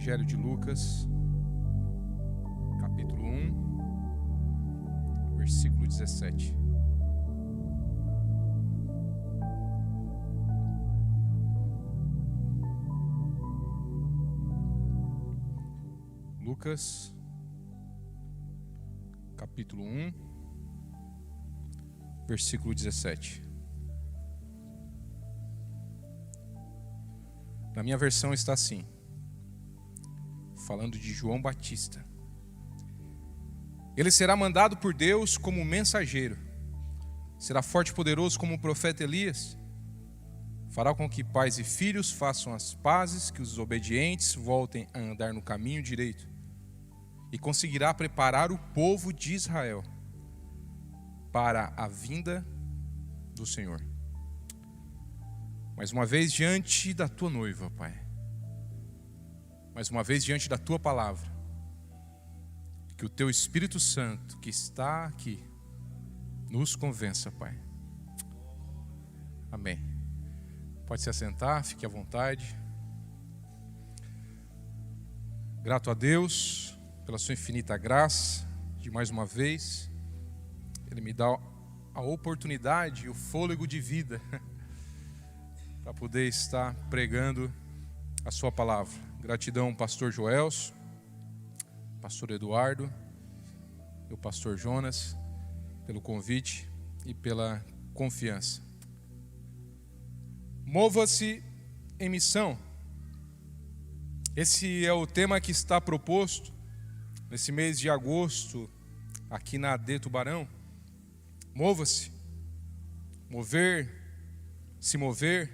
Evangelho de Lucas, capítulo 1, versículo 17. Lucas, capítulo 1, versículo 17. Na minha versão está assim, falando de João Batista. Ele será mandado por Deus como mensageiro, será forte e poderoso como o profeta Elias, fará com que pais e filhos façam as pazes, que os desobedientes voltem a andar no caminho direito, e conseguirá preparar o povo de Israel para a vinda do Senhor. Mais uma vez diante da tua noiva, Pai. Mais uma vez diante da tua palavra. Que o teu Espírito Santo que está aqui nos convença, Pai. Amém. Pode se assentar, fique à vontade. Grato a Deus pela sua infinita graça, de mais uma vez Ele me dá a oportunidade e o fôlego de vida para poder estar pregando a sua palavra. Gratidão, pastor Joelso, pastor Eduardo e o pastor Jonas, pelo convite e pela confiança. Mova-se em missão. Esse é o tema que está proposto nesse mês de agosto, aqui na AD Tubarão. Mova-se, mover, se mover,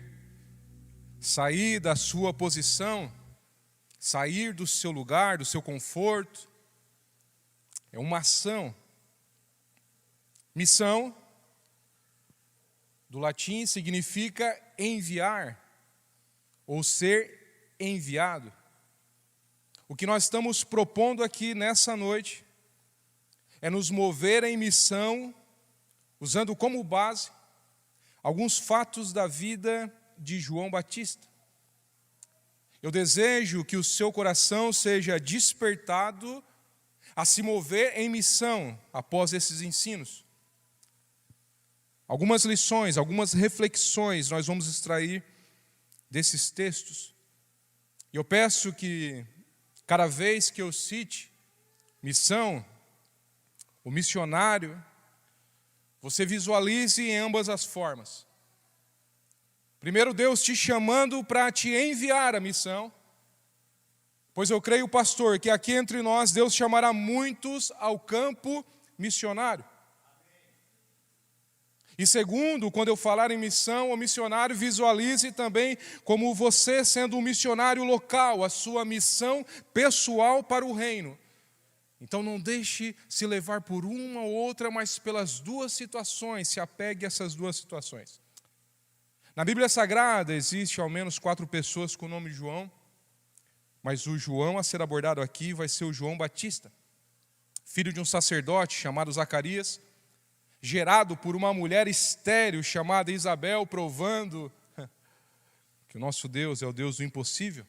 sair da sua posição, sair do seu lugar, do seu conforto. É uma ação. Missão, do latim, significa enviar ou ser enviado. O que nós estamos propondo aqui nessa noite é nos mover em missão, usando como base alguns fatos da vida de João Batista. Eu desejo que o seu coração seja despertado a se mover em missão após esses ensinos. Algumas lições, algumas reflexões nós vamos extrair desses textos. E eu peço que cada vez que eu cite missão, o missionário, você visualize em ambas as formas. Primeiro, Deus te chamando para te enviar a missão, pois eu creio, pastor, que aqui entre nós Deus chamará muitos ao campo missionário. E segundo, quando eu falar em missão, o missionário visualize também como você sendo um missionário local, a sua missão pessoal para o reino. Então não deixe se levar por uma ou outra, mas pelas duas situações, se apegue a essas duas situações. Na Bíblia Sagrada existe ao menos 4 pessoas com o nome de João, mas o João a ser abordado aqui vai ser o João Batista, filho de um sacerdote chamado Zacarias, gerado por uma mulher estéril chamada Isabel, provando que o nosso Deus é o Deus do impossível.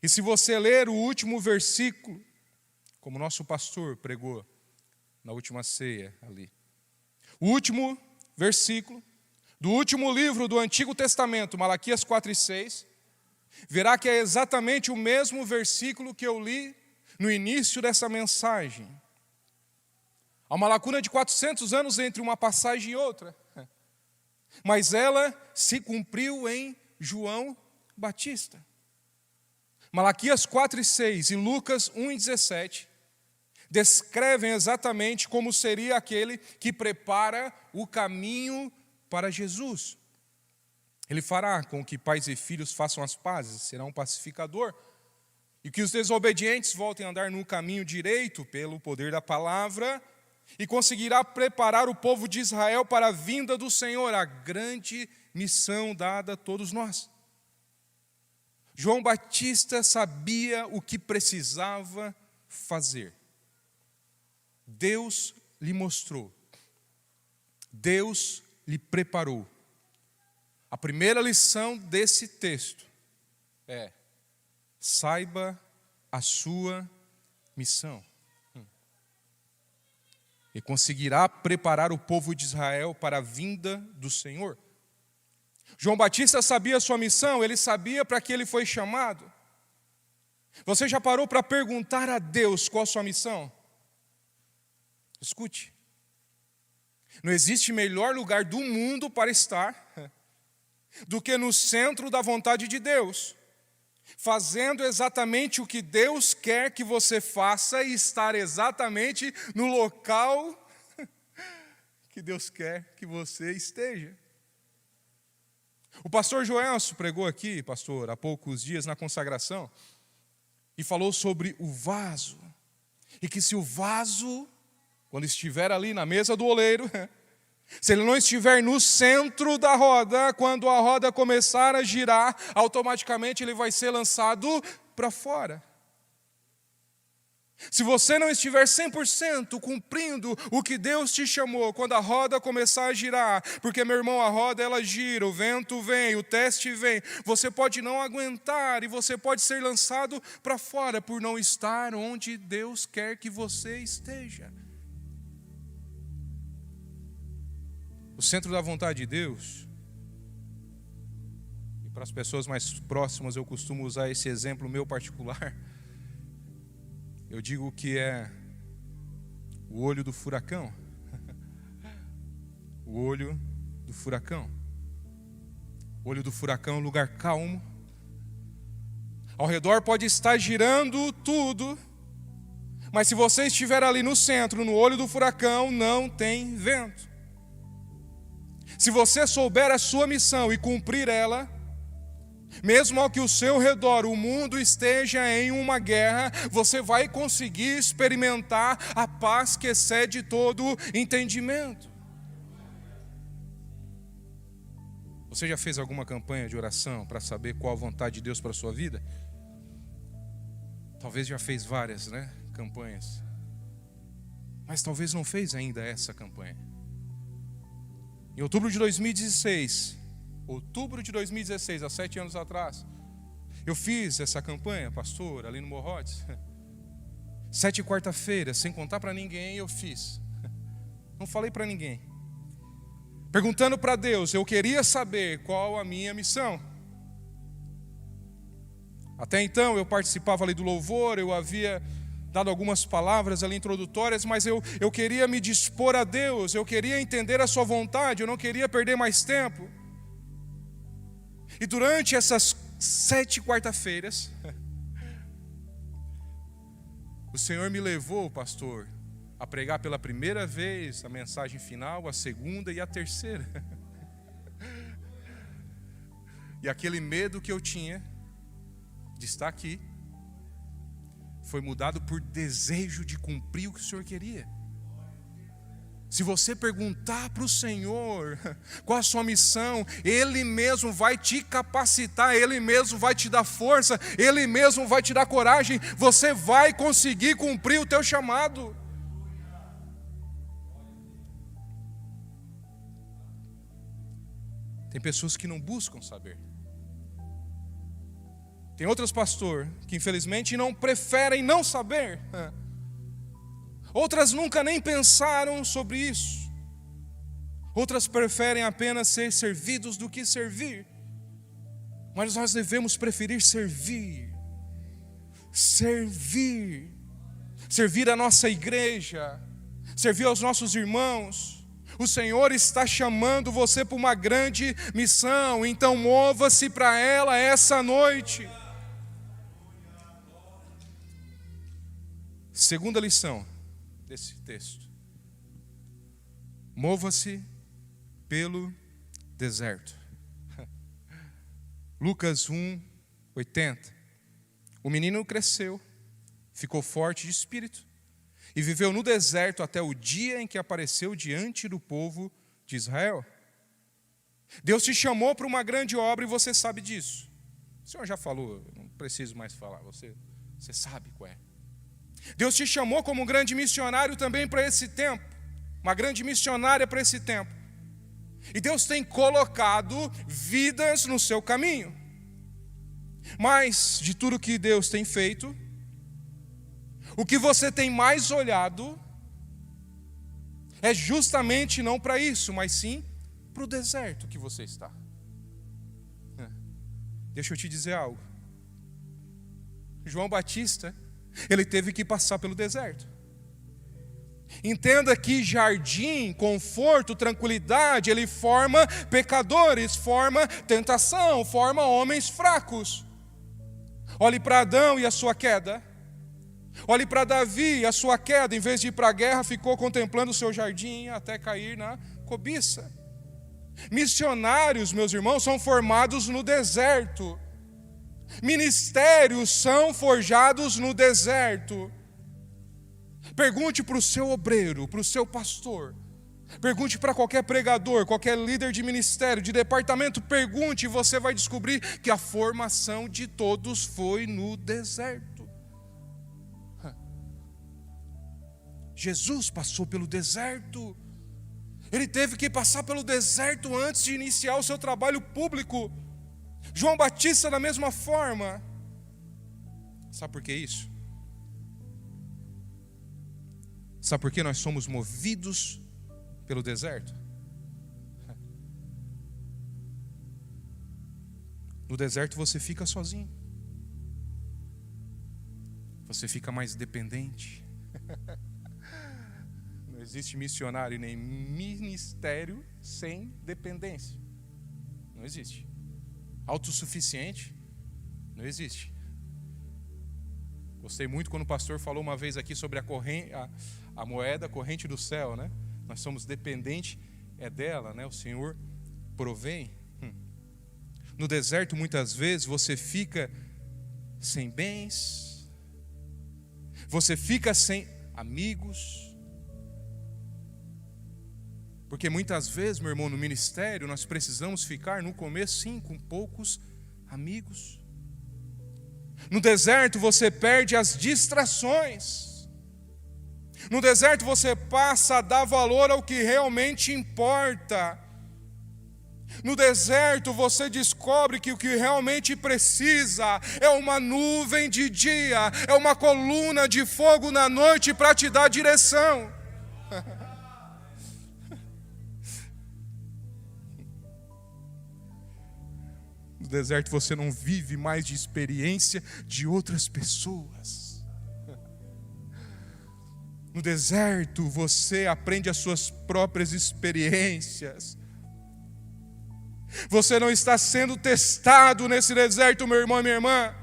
E se você ler o último versículo, como nosso pastor pregou na última ceia ali, o último versículo do último livro do Antigo Testamento, Malaquias 4:6, verá que é exatamente o mesmo versículo que eu li no início dessa mensagem. Há uma lacuna de 400 anos entre uma passagem e outra, mas ela se cumpriu em João Batista. Malaquias 4:6 e Lucas 1:17 descrevem exatamente como seria aquele que prepara o caminho para Jesus. Ele fará com que pais e filhos façam as pazes, será um pacificador, e que os desobedientes voltem a andar no caminho direito pelo poder da palavra, e conseguirá preparar o povo de Israel para a vinda do Senhor, a grande missão dada a todos nós. João Batista sabia o que precisava fazer. Deus lhe mostrou. Deus lhe preparou. A primeira lição desse texto é: saiba a sua missão. E conseguirá preparar o povo de Israel para a vinda do Senhor. João Batista sabia a sua missão, ele sabia para que ele foi chamado. Você já parou para perguntar a Deus qual a sua missão? Escute. Não existe melhor lugar do mundo para estar do que no centro da vontade de Deus, fazendo exatamente o que Deus quer que você faça e estar exatamente no local que Deus quer que você esteja. O pastor Joelso pregou aqui, pastor, há poucos dias na consagração, e falou sobre o vaso, e que se o vaso, quando estiver ali na mesa do oleiro, se ele não estiver no centro da roda, quando a roda começar a girar, automaticamente ele vai ser lançado para fora. Se você não estiver 100% cumprindo o que Deus te chamou, quando a roda começar a girar, porque, meu irmão, a roda ela gira, o vento vem, o teste vem, você pode não aguentar e você pode ser lançado para fora por não estar onde Deus quer que você esteja. O centro da vontade de Deus, e para as pessoas mais próximas eu costumo usar esse exemplo meu particular, eu digo que é o olho do furacão. O olho do furacão. O olho do furacão é um lugar calmo. Ao redor pode estar girando tudo, mas se você estiver ali no centro, no olho do furacão, não tem vento. Se você souber a sua missão e cumprir ela, mesmo ao que o seu redor, o mundo esteja em uma guerra, você vai conseguir experimentar a paz que excede todo entendimento. Você já fez alguma campanha de oração para saber qual a vontade de Deus para a sua vida? Talvez já fez várias, campanhas. Mas talvez não fez ainda essa campanha. Em outubro de 2016, há 7 anos atrás, eu fiz essa campanha, pastor, ali no Morrotes. 7 quarta-feiras, sem contar para ninguém, eu fiz. Não falei para ninguém. Perguntando para Deus, eu queria saber qual a minha missão. Até então eu participava ali do louvor, eu havia dado algumas palavras ali introdutórias, mas eu queria me dispor a Deus, eu queria entender a sua vontade, eu não queria perder mais tempo. E durante essas 7 quarta-feiras, o Senhor me levou, pastor, a pregar pela primeira vez a mensagem final, a segunda e a terceira. E aquele medo que eu tinha de estar aqui foi mudado por desejo de cumprir o que o Senhor queria. Se você perguntar para o Senhor qual a sua missão, Ele mesmo vai te capacitar, Ele mesmo vai te dar força, Ele mesmo vai te dar coragem, você vai conseguir cumprir o teu chamado. Tem pessoas que não buscam saber. Tem outros pastores que infelizmente não preferem não saber. Outras nunca nem pensaram sobre isso. Outras preferem apenas ser servidos do que servir. Mas nós devemos preferir servir. Servir. Servir a nossa igreja. Servir aos nossos irmãos. O Senhor está chamando você para uma grande missão. Então mova-se para ela essa noite. Segunda lição desse texto. Mova-se pelo deserto. Lucas 1:80. O menino cresceu, ficou forte de espírito e viveu no deserto até o dia em que apareceu diante do povo de Israel. Deus te chamou para uma grande obra e você sabe disso. O Senhor já falou, não preciso mais falar, você sabe qual é. Deus te chamou como um grande missionário também para esse tempo, uma grande missionária para esse tempo. E Deus tem colocado vidas no seu caminho. Mas, de tudo que Deus tem feito, o que você tem mais olhado é justamente não para isso, mas sim para o deserto que você está. Deixa eu te dizer algo. João Batista, ele teve que passar pelo deserto. Entenda que jardim, conforto, tranquilidade, ele forma pecadores, forma tentação, forma homens fracos. Olhe para Adão e a sua queda. Olhe para Davi e a sua queda. Em vez de ir para a guerra, ficou contemplando o seu jardim até cair na cobiça. Missionários, meus irmãos, são formados no deserto. Ministérios são forjados no deserto. Pergunte para o seu obreiro, para o seu pastor. Pergunte para qualquer pregador, qualquer líder de ministério, de departamento. Pergunte e você vai descobrir que a formação de todos foi no deserto. Jesus passou pelo deserto. Ele teve que passar pelo deserto antes de iniciar o seu trabalho público. João Batista da mesma forma. Sabe por que isso? Sabe por que nós somos movidos pelo deserto? No deserto você fica sozinho. Você fica mais dependente. Não existe missionário nem ministério sem dependência. Não existe. Autossuficiente? Não existe. Gostei muito quando o pastor falou uma vez aqui sobre a moeda corrente do céu, né? Nós somos dependentes dela, né? O Senhor provém. No deserto, muitas vezes, você fica sem bens, você fica sem amigos, porque muitas vezes, meu irmão, no ministério, nós precisamos ficar no começo, sim, com poucos amigos. No deserto você perde as distrações. No deserto você passa a dar valor ao que realmente importa. No deserto você descobre que o que realmente precisa é uma nuvem de dia, é uma coluna de fogo na noite para te dar direção. No deserto você não vive mais de experiência de outras pessoas. No deserto você aprende as suas próprias experiências. Você não está sendo testado nesse deserto, meu irmão e minha irmã.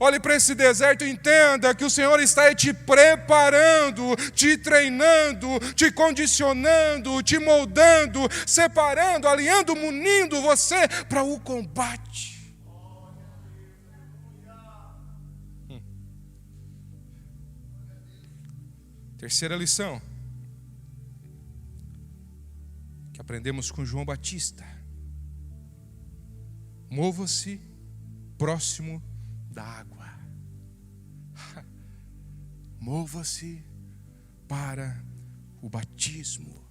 Olhe para esse deserto e entenda que o Senhor está te preparando, te treinando, te condicionando, te moldando, separando, alinhando, munindo você para o combate. Terceira lição que aprendemos com João Batista: mova-se próximo da água. Mova-se para o batismo.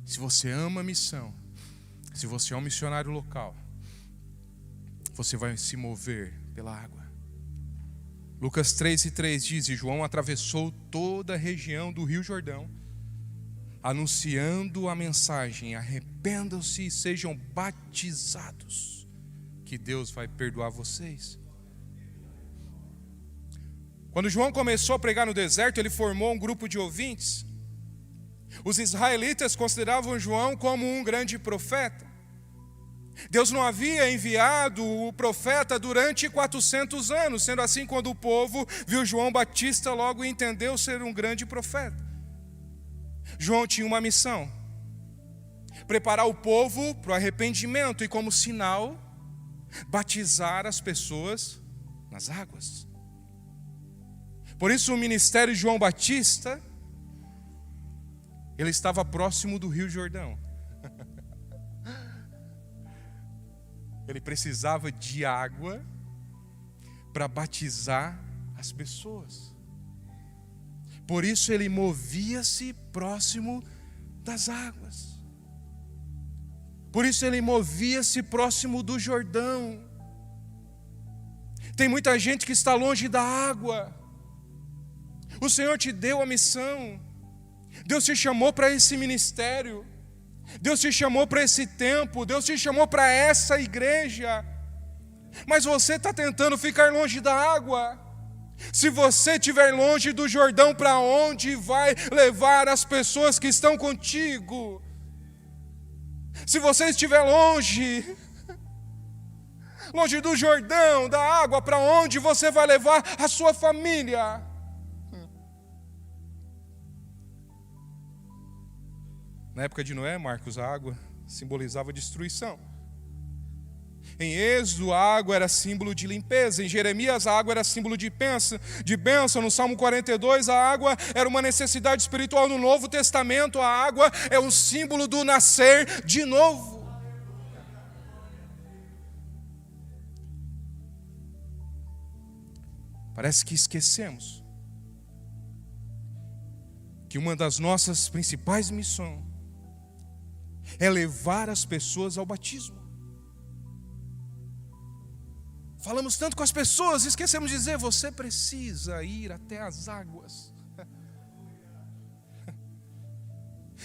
Se você ama a missão, se você é um missionário local, você vai se mover pela água. Lucas 3:3 diz: e João atravessou toda a região do Rio Jordão, anunciando a mensagem: arrependam-se e sejam batizados, que Deus vai perdoar vocês. Quando João começou a pregar no deserto, ele formou um grupo de ouvintes. Os israelitas consideravam João como um grande profeta. Deus não havia enviado o profeta durante 400 anos. Sendo assim, quando o povo viu João Batista, logo entendeu ser um grande profeta. João tinha uma missão: preparar o povo para o arrependimento e, como sinal, batizar as pessoas nas águas. Por isso o ministério de João Batista, ele estava próximo do Rio Jordão. Ele precisava de água para batizar as pessoas. Por isso ele movia-se próximo das águas. Por isso ele movia-se próximo do Jordão. Tem muita gente que está longe da água. O Senhor te deu a missão. Deus te chamou para esse ministério. Deus te chamou para esse tempo. Deus te chamou para essa igreja. Mas você está tentando ficar longe da água. Se você estiver longe do Jordão, para onde vai levar as pessoas que estão contigo? Se você estiver longe do Jordão, da água, para onde você vai levar a sua família? Na época de Noé, Marcos, a água simbolizava destruição. Em Êxodo, a água era símbolo de limpeza. Em Jeremias, a água era símbolo de bênção. No Salmo 42, a água era uma necessidade espiritual. No Novo Testamento, a água é um símbolo do nascer de novo. Parece que esquecemos que uma das nossas principais missões é levar as pessoas ao batismo. Falamos tanto com as pessoas, esquecemos de dizer: você precisa ir até as águas.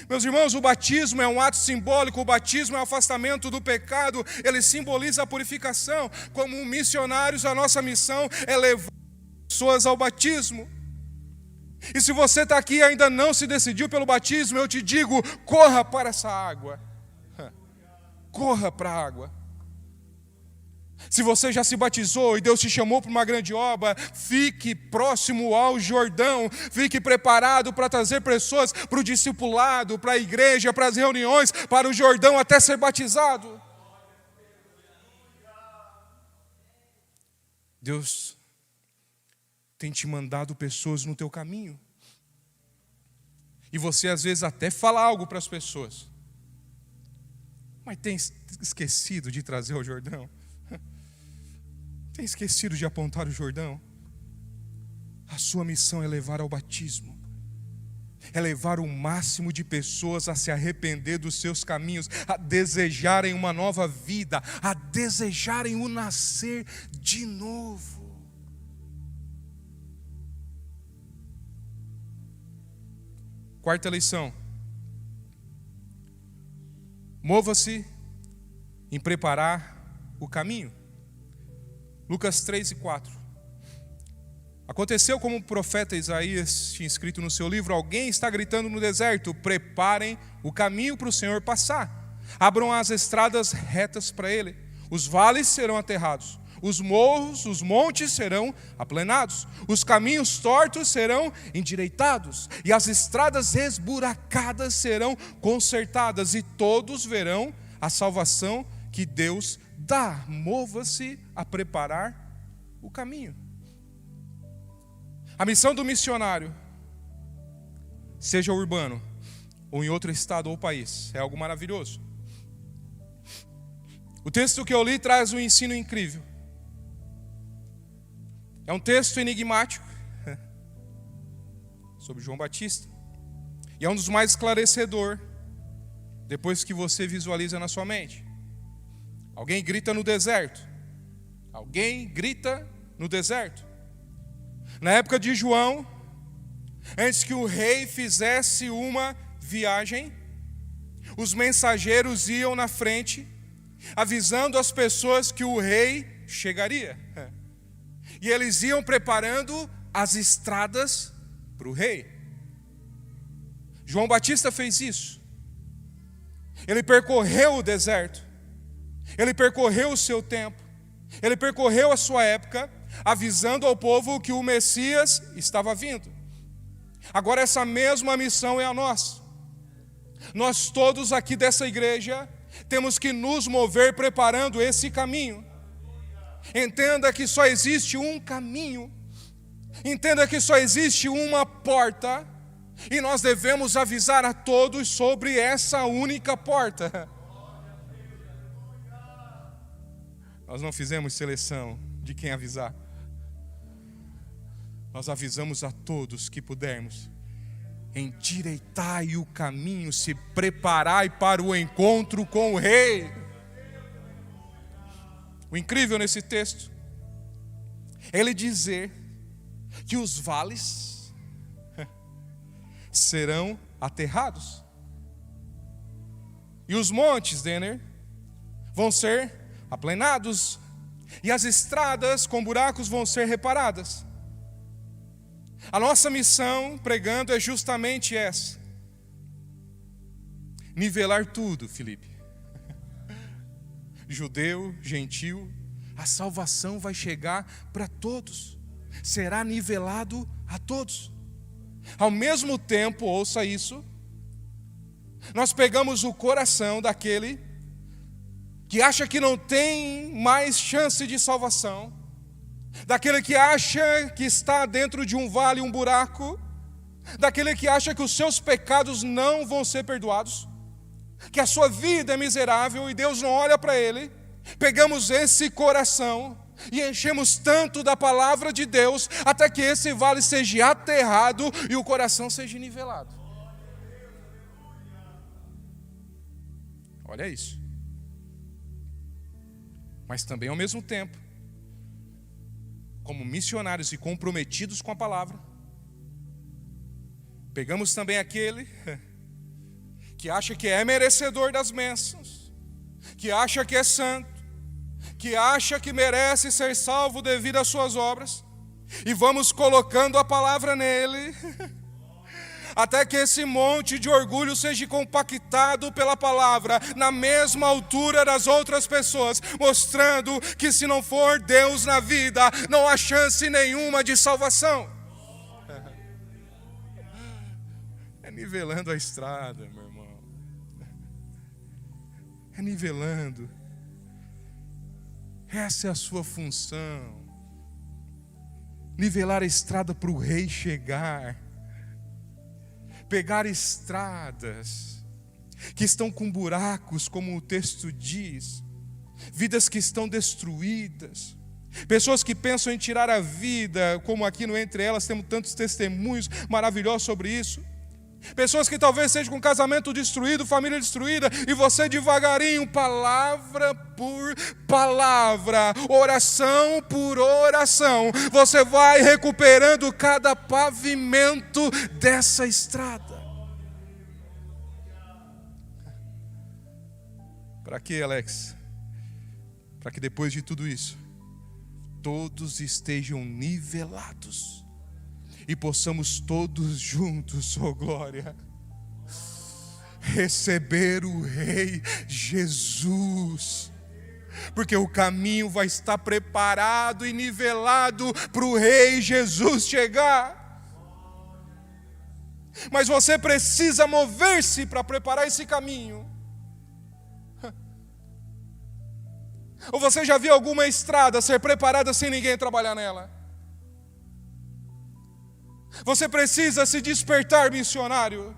Meus irmãos, o batismo é um ato simbólico, o batismo é o afastamento do pecado, ele simboliza a purificação. Como missionários, a nossa missão é levar as pessoas ao batismo. E se você está aqui e ainda não se decidiu pelo batismo, eu te digo: corra para essa água. Corra para a água. Se você já se batizou e Deus te chamou para uma grande obra, fique próximo ao Jordão. Fique preparado para trazer pessoas para o discipulado, para a igreja, para as reuniões, para o Jordão até ser batizado. Deus tem te mandado pessoas no teu caminho. E você às vezes até fala algo para as pessoas, mas tem esquecido de trazer o Jordão. Tem esquecido de apontar o Jordão. A sua missão é levar ao batismo. É levar o máximo de pessoas a se arrepender dos seus caminhos, a desejarem uma nova vida, a desejarem o nascer de novo. Quarta lição: mova-se em preparar o caminho. Lucas 3 e 4. Aconteceu como o profeta Isaías tinha escrito no seu livro: alguém está gritando no deserto, preparem o caminho para o Senhor passar, abram as estradas retas para ele, os vales serão aterrados, os morros, os montes serão aplanados, os caminhos tortos serão endireitados, e as estradas esburacadas serão consertadas, e todos verão a salvação que Deus dá. Mova-se a preparar o caminho. A missão do missionário, seja urbano ou em outro estado ou país, é algo maravilhoso. O texto que eu li traz um ensino incrível. É um texto enigmático sobre João Batista, e é um dos mais esclarecedores depois que você visualiza na sua mente. Alguém grita no deserto. Alguém grita no deserto. Na época de João, antes que o rei fizesse uma viagem, os mensageiros iam na frente, avisando as pessoas que o rei chegaria. E eles iam preparando as estradas para o rei. João Batista fez isso. Ele percorreu o deserto. Ele percorreu o seu tempo. Ele percorreu a sua época, avisando ao povo que o Messias estava vindo. Agora essa mesma missão é a nossa. Nós todos aqui dessa igreja temos que nos mover preparando esse caminho. Entenda que só existe um caminho. Entenda que só existe uma porta. E nós devemos avisar a todos sobre essa única porta. Nós não fizemos seleção de quem avisar. Nós avisamos a todos que pudermos. Endireitai o caminho, se preparai para o encontro com o rei. O incrível nesse texto ele dizer que os vales serão aterrados. E os montes, Denner, vão ser aplanados. E as estradas com buracos vão ser reparadas. A nossa missão pregando é justamente essa: nivelar tudo, Felipe. Judeu, gentil, a salvação vai chegar para todos. Será nivelado a todos. Ao mesmo tempo, ouça isso, nós pegamos o coração daquele que acha que não tem mais chance de salvação, daquele que acha que está dentro de um vale, um buraco, daquele que acha que os seus pecados não vão ser perdoados, que a sua vida é miserável e Deus não olha para ele. Pegamos esse coração e enchemos tanto da palavra de Deus até que esse vale seja aterrado e o coração seja nivelado. Olha isso. Mas também ao mesmo tempo, como missionários e comprometidos com a palavra, pegamos também aquele que acha que é merecedor das bênçãos, que acha que é santo, que acha que merece ser salvo devido às suas obras, e vamos colocando a palavra nele, até que esse monte de orgulho seja compactado pela palavra, na mesma altura das outras pessoas, mostrando que se não for Deus na vida, não há chance nenhuma de salvação. É nivelando a estrada, meu irmão. É nivelando. Essa é a sua função. Nivelar a estrada para o rei chegar. Pegar estradas que estão com buracos, como o texto diz. Vidas que estão destruídas. Pessoas que pensam em tirar a vida, como aqui no Entre Elas temos tantos testemunhos maravilhosos sobre isso. Pessoas que talvez sejam com casamento destruído, família destruída, e você devagarinho, palavra por palavra, oração por oração, você vai recuperando cada pavimento dessa estrada. Para quê, Alex? Para que depois de tudo isso, todos estejam nivelados e possamos todos juntos, oh glória, receber o Rei Jesus, porque o caminho vai estar preparado e nivelado para o Rei Jesus chegar. Mas você precisa mover-se para preparar esse caminho. Ou você já viu alguma estrada ser preparada sem ninguém trabalhar nela? Você precisa se despertar, missionário.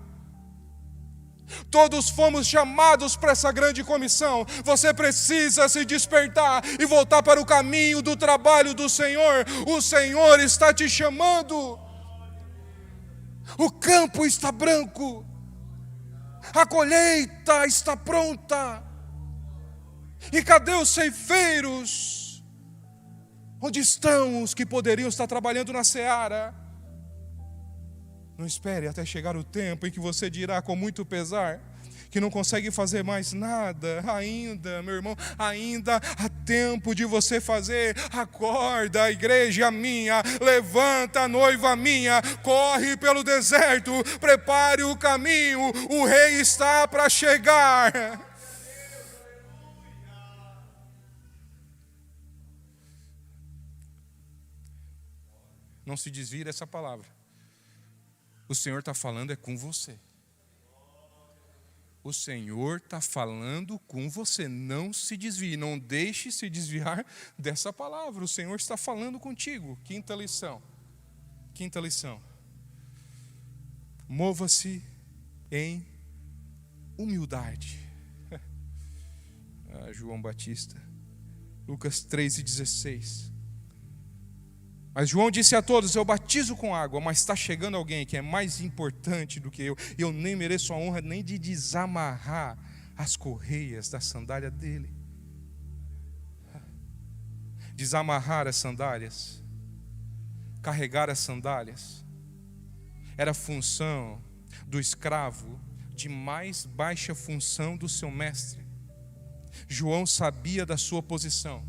Todos fomos chamados para essa grande comissão. Você precisa se despertar e voltar para o caminho do trabalho do Senhor. O Senhor está te chamando. O campo está branco. A colheita está pronta. E cadê os ceifeiros? Onde estão os que poderiam estar trabalhando na seara? Não espere até chegar o tempo em que você dirá com muito pesar que não consegue fazer mais nada. Ainda, meu irmão, ainda há tempo de você fazer. Acorda, igreja minha, levanta, noiva minha, corre pelo deserto, prepare o caminho, o rei está para chegar. Não se desvie dessa palavra. O Senhor está falando com você. O Senhor está falando com você. Não se desvie, não deixe se desviar dessa palavra. O Senhor está falando contigo. Quinta lição. Mova-se em humildade. João Batista. Lucas 3:16. Mas João disse a todos: eu batizo com água, mas está chegando alguém que é mais importante do que eu, e eu nem mereço a honra nem de desamarrar as correias da sandália dele. Desamarrar as sandálias carregar as sandálias era função do escravo de mais baixa função do seu mestre. João sabia da sua posição.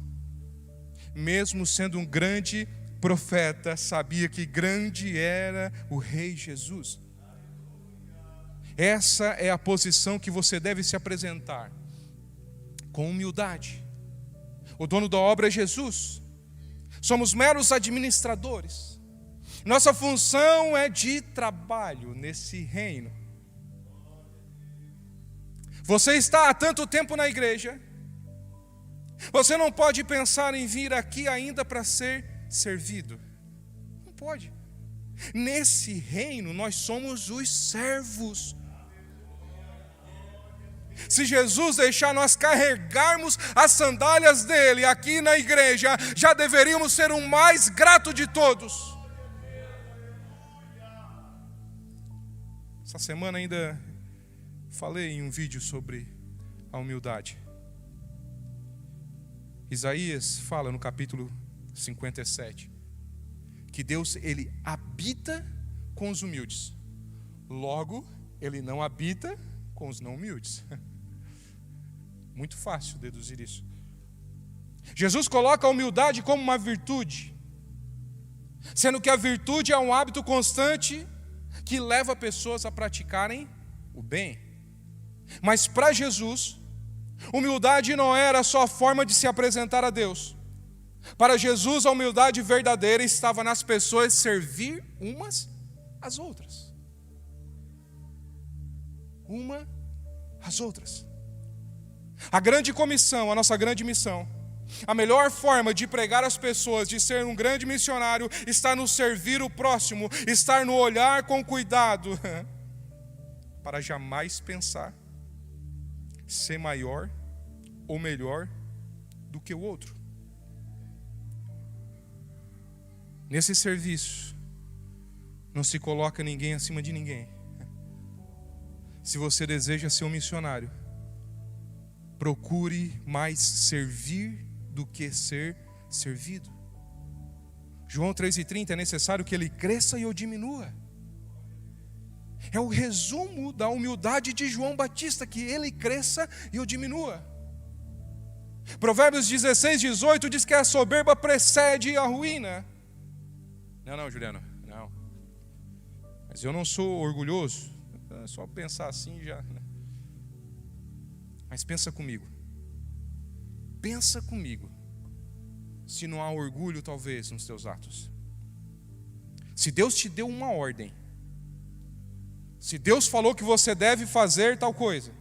Mesmo sendo um grande profeta, sabia que grande era o Rei Jesus. Essa é a posição que você deve se apresentar, com humildade. O dono da obra é Jesus. Somos meros administradores. Nossa função é de trabalho nesse reino. Você está há tanto tempo na igreja, você não pode pensar em vir aqui ainda para ser servido. Não pode. Nesse reino nós somos os servos. Se Jesus deixar nós carregarmos as sandálias dele aqui na igreja, já deveríamos ser o mais grato de todos. Essa semana ainda falei em um vídeo sobre a humildade. Isaías fala no capítulo 57 que Deus, ele habita com os humildes. Logo, ele não habita com os não humildes. Muito fácil deduzir isso. Jesus coloca a humildade como uma virtude, sendo que a virtude é um hábito constante que leva pessoas a praticarem o bem. Mas para Jesus, humildade não era só a forma de se apresentar a Deus. Para Jesus, a humildade verdadeira estava nas pessoas servir umas às outras. Uma às outras. A grande comissão, a nossa grande missão, a melhor forma de pregar às pessoas, de ser um grande missionário, está no servir o próximo, estar no olhar com cuidado, para jamais pensar ser maior ou melhor do que o outro. Nesse serviço, não se coloca ninguém acima de ninguém. Se você deseja ser um missionário, procure mais servir do que ser servido. João 3,30, é necessário que ele cresça e eu diminua. É o resumo da humildade de João Batista, que ele cresça e eu diminua. Provérbios 16:18 diz que a soberba precede a ruína. Não, Juliano, não. Mas eu não sou orgulhoso. É só pensar assim já. Mas pensa comigo. Pensa comigo. Se não há orgulho, talvez, nos teus atos. Se Deus te deu uma ordem, se Deus falou que você deve fazer tal coisa,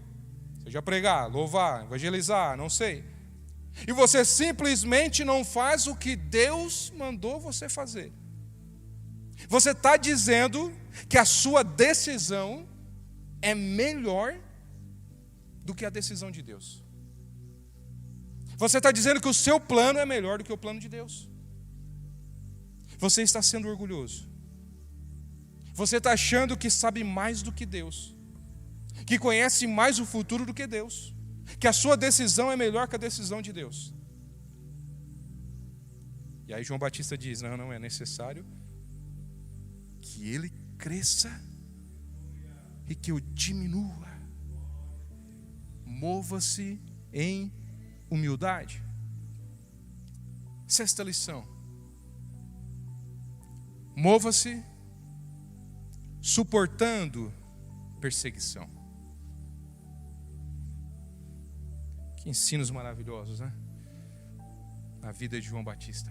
seja pregar, louvar, evangelizar, não sei, e você simplesmente não faz o que Deus mandou você fazer, você está dizendo que a sua decisão é melhor do que a decisão de Deus. Você está dizendo que o seu plano é melhor do que o plano de Deus. Você está sendo orgulhoso. Você está achando que sabe mais do que Deus, que conhece mais o futuro do que Deus, que a sua decisão é melhor que a decisão de Deus. E aí João Batista diz, não é necessário que ele cresça e que eu diminua. Mova-se em humildade. Sexta lição. Mova-se suportando perseguição. Que ensinos maravilhosos, né? Na vida de João Batista.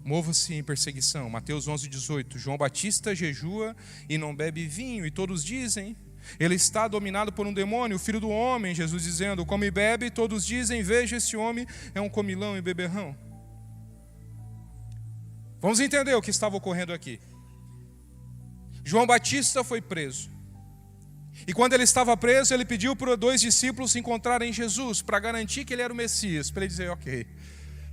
Mova-se em perseguição. Mateus 11:18. João Batista jejua e não bebe vinho, e todos dizem, ele está dominado por um demônio, o filho do homem. Jesus dizendo, come e bebe, e todos dizem, veja, esse homem é um comilão e beberrão. Vamos entender o que estava ocorrendo aqui. João Batista foi preso. E quando ele estava preso, ele pediu para 2 discípulos se encontrarem em Jesus, para garantir que ele era o Messias, para ele dizer, ok,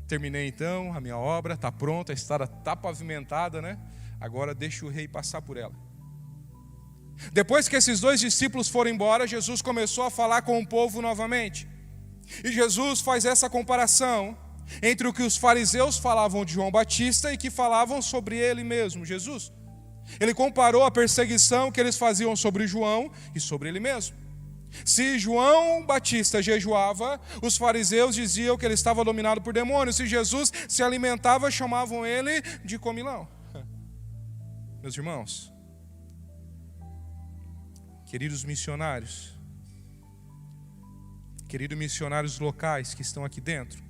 terminei então, a minha obra está pronta, a estrada está pavimentada, né? Agora deixa o rei passar por ela. Depois que esses 2 discípulos foram embora, Jesus começou a falar com o povo novamente. E Jesus faz essa comparação entre o que os fariseus falavam de João Batista e que falavam sobre ele mesmo, Jesus. Ele comparou a perseguição que eles faziam sobre João e sobre ele mesmo. Se João Batista jejuava, os fariseus diziam que ele estava dominado por demônios. Se Jesus se alimentava, chamavam ele de comilão. Meus irmãos, queridos missionários locais que estão aqui dentro,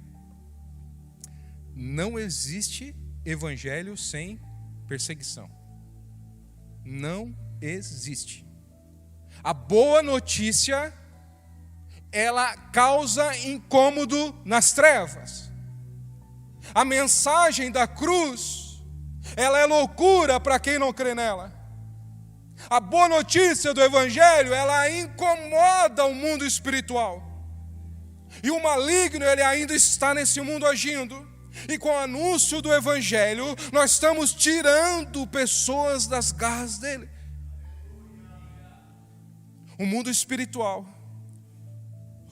não existe evangelho sem perseguição. Não existe. A boa notícia, ela causa incômodo nas trevas. A mensagem da cruz, ela é loucura para quem não crê nela. A boa notícia do evangelho, ela incomoda o mundo espiritual. E o maligno, ele ainda está nesse mundo agindo. E com o anúncio do evangelho, nós estamos tirando pessoas das garras dele. O mundo espiritual,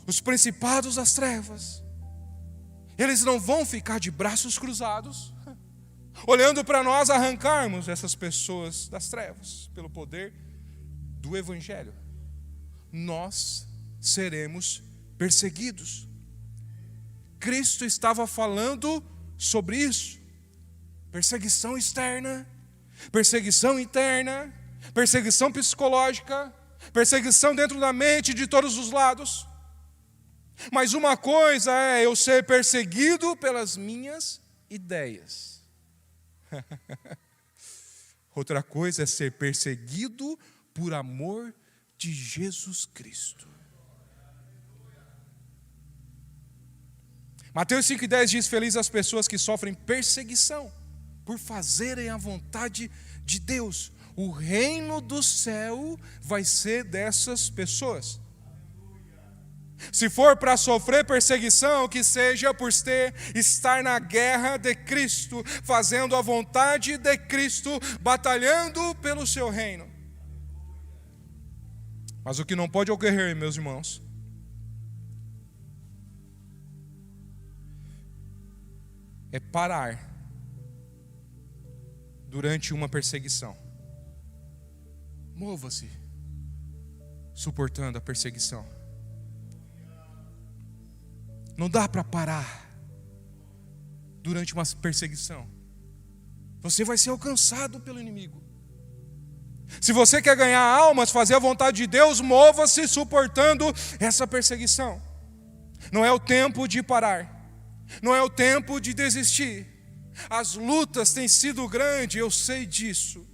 os principados das trevas, eles não vão ficar de braços cruzados, olhando para nós arrancarmos essas pessoas das trevas, pelo poder do evangelho. Nós seremos perseguidos. Cristo estava falando sobre isso. Perseguição externa, perseguição interna, perseguição psicológica, perseguição dentro da mente de todos os lados. Mas uma coisa é eu ser perseguido pelas minhas ideias. Outra coisa é ser perseguido por amor de Jesus Cristo. Mateus 5,10 diz: felizes as pessoas que sofrem perseguição por fazerem a vontade de Deus. O reino do céu vai ser dessas pessoas. Se for para sofrer perseguição, que seja por estar na guerra de Cristo, fazendo a vontade de Cristo, batalhando pelo seu reino. Mas o que não pode ocorrer, meus irmãos, é parar durante uma perseguição. Mova-se, suportando a perseguição. Não dá para parar durante uma perseguição. Você vai ser alcançado pelo inimigo. Se você quer ganhar almas, fazer a vontade de Deus, mova-se suportando essa perseguição. Não é o tempo de parar. Não é o tempo de desistir. As lutas têm sido grandes, eu sei disso.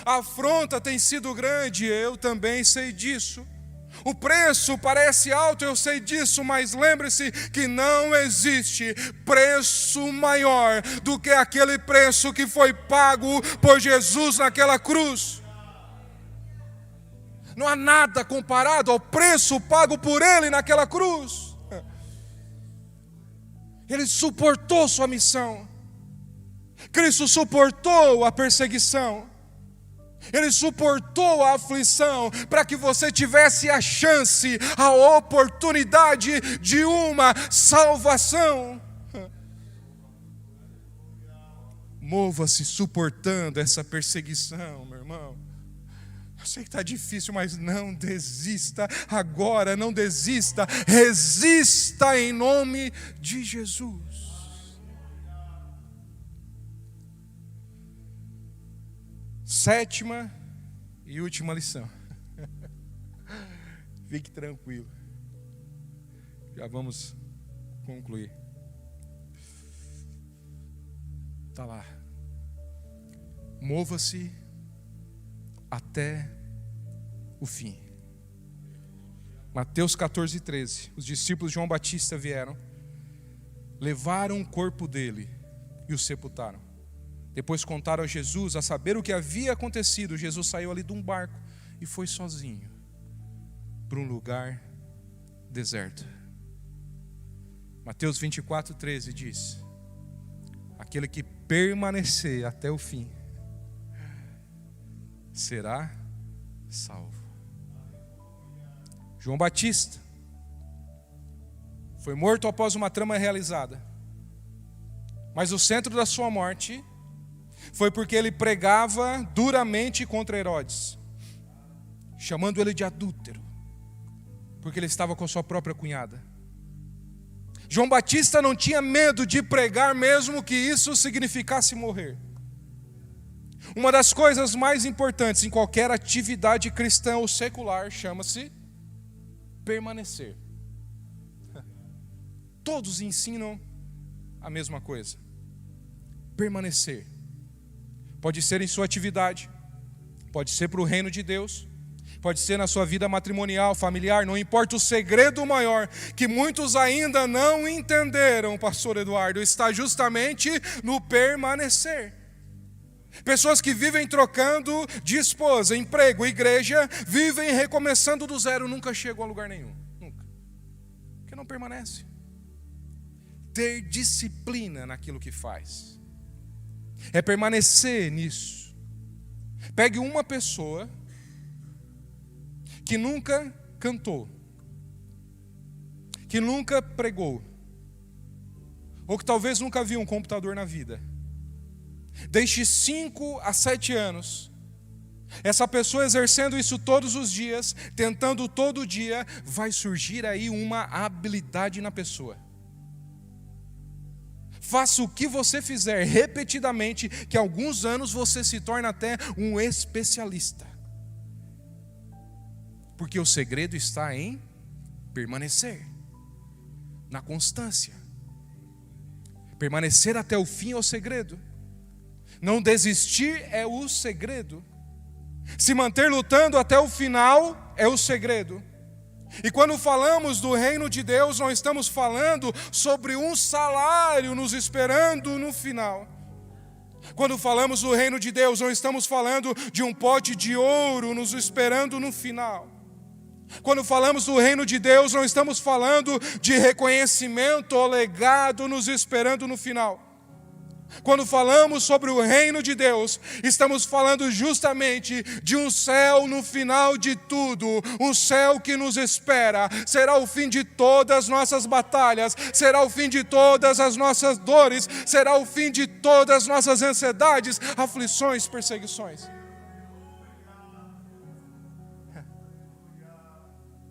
A afronta tem sido grande, eu também sei disso. O preço parece alto, eu sei disso, mas lembre-se que não existe preço maior do que aquele preço que foi pago por Jesus naquela cruz. Não há nada comparado ao preço pago por Ele naquela cruz. Ele suportou sua missão. Cristo suportou a perseguição. Ele suportou a aflição para que você tivesse a chance, a oportunidade de uma salvação. Mova-se suportando essa perseguição, meu irmão. Eu sei que está difícil, mas não desista agora, não desista. Resista em nome de Jesus. Sétima e última lição. Fique tranquilo. Já vamos concluir. Está lá. Mova-se até o fim. Mateus 14:13. Os discípulos de João Batista vieram, levaram o corpo dele e o sepultaram. Depois contaram a Jesus, a saber o que havia acontecido. Jesus saiu ali de um barco e foi sozinho para um lugar deserto. Mateus 24:13 diz: aquele que permanecer até o fim será salvo. João Batista foi morto após uma trama realizada. Mas o centro da sua morte foi porque ele pregava duramente contra Herodes, chamando ele de adúltero, porque ele estava com a sua própria cunhada. João Batista não tinha medo de pregar, mesmo que isso significasse morrer. Uma das coisas mais importantes em qualquer atividade cristã ou secular chama-se permanecer. Todos ensinam a mesma coisa. Permanecer. Pode ser em sua atividade, pode ser para o reino de Deus, pode ser na sua vida matrimonial, familiar, não importa. O segredo maior que muitos ainda não entenderam, pastor Eduardo, está justamente no permanecer. Pessoas que vivem trocando de esposa, emprego, igreja, vivem recomeçando do zero, nunca chegam a lugar nenhum, nunca, porque não permanece. Ter disciplina naquilo que faz é permanecer nisso. Pegue uma pessoa que nunca cantou, que nunca pregou, ou que talvez nunca viu um computador na vida. Deixe 5 a 7 anos, essa pessoa exercendo isso todos os dias, tentando todo dia, vai surgir aí uma habilidade na pessoa. Faça o que você fizer repetidamente, que alguns anos você se torna até um especialista. Porque o segredo está em permanecer, na constância. Permanecer até o fim é o segredo. Não desistir é o segredo. Se manter lutando até o final é o segredo. E quando falamos do reino de Deus, não estamos falando sobre um salário nos esperando no final. Quando falamos do reino de Deus, não estamos falando de um pote de ouro nos esperando no final. Quando falamos do reino de Deus, não estamos falando de reconhecimento ou legado nos esperando no final. Quando falamos sobre o reino de Deus, estamos falando justamente de um céu no final de tudo, um céu que nos espera. Será o fim de todas as nossas batalhas, será o fim de todas as nossas dores, será o fim de todas as nossas ansiedades, aflições, perseguições.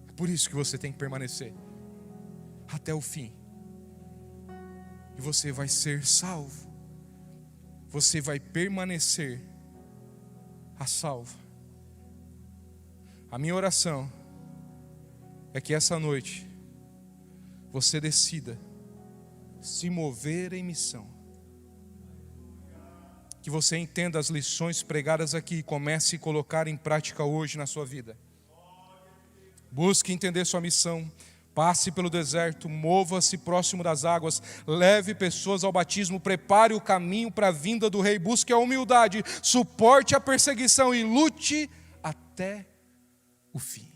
É por isso que você tem que permanecer até o fim, e você vai ser salvo. Você vai permanecer a salvo. A minha oração é que essa noite você decida se mover em missão. Que você entenda as lições pregadas aqui e comece a colocar em prática hoje na sua vida. Busque entender sua missão. Passe pelo deserto, mova-se próximo das águas, leve pessoas ao batismo, prepare o caminho para a vinda do rei, busque a humildade, suporte a perseguição e lute até o fim.